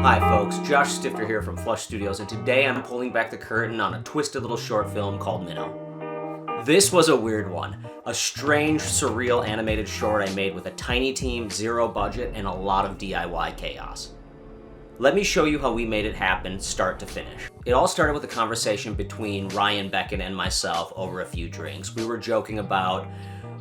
Hi folks, Josh Stifter here from Flush Studios, and today I'm pulling back the curtain on a twisted little short film called Minnow. This was a weird one. A strange, surreal animated short I made with a tiny team, zero budget, and a lot of DIY chaos. Let me show you how we made it happen, start to finish. It all started with a conversation between Ryan, Becken, and myself over a few drinks. We were joking about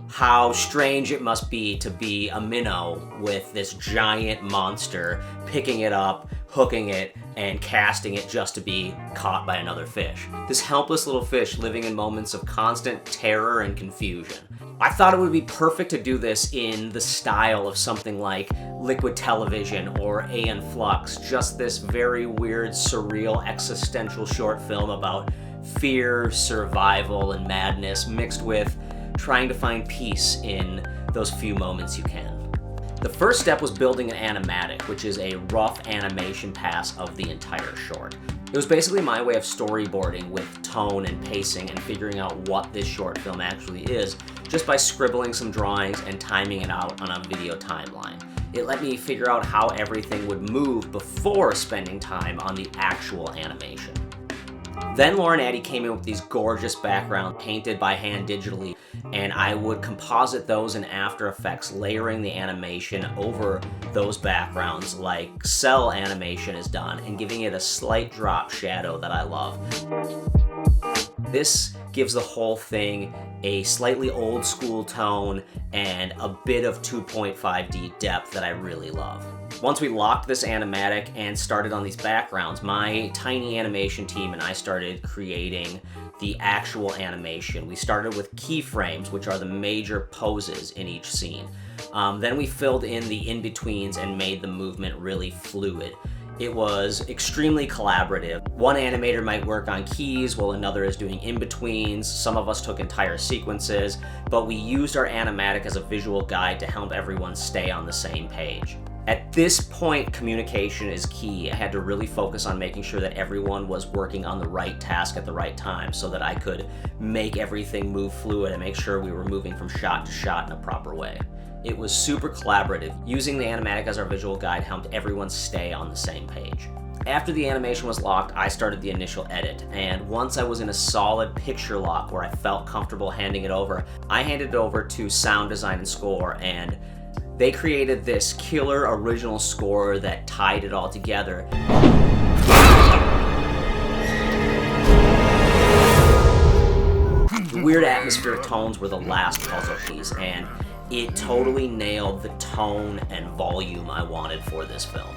how strange it must be to be a minnow with this giant monster, picking it up, hooking it, and casting it just to be caught by another fish. This helpless little fish living in moments of constant terror and confusion. I thought it would be perfect to do this in the style of something like Liquid Television or Aeon Flux, just this very weird, surreal, existential short film about fear, survival, and madness mixed with trying to find peace in those few moments you can. The first step was building an animatic, which is a rough animation pass of the entire short. It was basically my way of storyboarding with tone and pacing and figuring out what this short film actually is just by scribbling some drawings and timing it out on a video timeline. It let me figure out how everything would move before spending time on the actual animation. Then Laura and Addy came in with these gorgeous backgrounds painted by hand digitally, and I would composite those in After Effects, layering the animation over those backgrounds like cell animation is done, and giving it a slight drop shadow that I love. This gives the whole thing a slightly old school tone and a bit of 2.5D depth that I really love. Once we locked this animatic and started on these backgrounds, my tiny animation team and I started creating the actual animation. We started with keyframes, which are the major poses in each scene. Then we filled in the in-betweens and made the movement really fluid. It was extremely collaborative. One animator might work on keys while another is doing in-betweens. Some of us took entire sequences, but we used our animatic as a visual guide to help everyone stay on the same page. At this point, communication is key. I had to really focus on making sure that everyone was working on the right task at the right time so that I could make everything move fluid and make sure we were moving from shot to shot in a proper way. It was super collaborative. Using the animatic as our visual guide helped everyone stay on the same page. After the animation was locked, I started the initial edit, and once I was in a solid picture lock where I felt comfortable handing it over, I handed it over to sound design and score, and they created this killer original score that tied it all together. The weird atmospheric tones were the last puzzle piece, and it totally nailed the tone and volume I wanted for this film.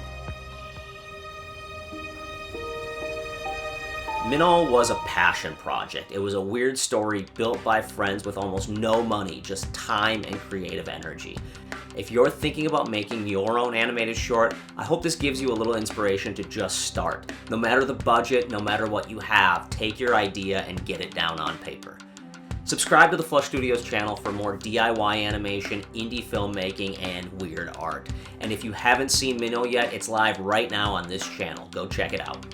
Minnow was a passion project. It was a weird story built by friends with almost no money, just time and creative energy. If you're thinking about making your own animated short, I hope this gives you a little inspiration to just start. No matter the budget, no matter what you have, take your idea and get it down on paper. Subscribe to the Flush Studios channel for more DIY animation, indie filmmaking, and weird art. And if you haven't seen Minnow yet, it's live right now on this channel. Go check it out.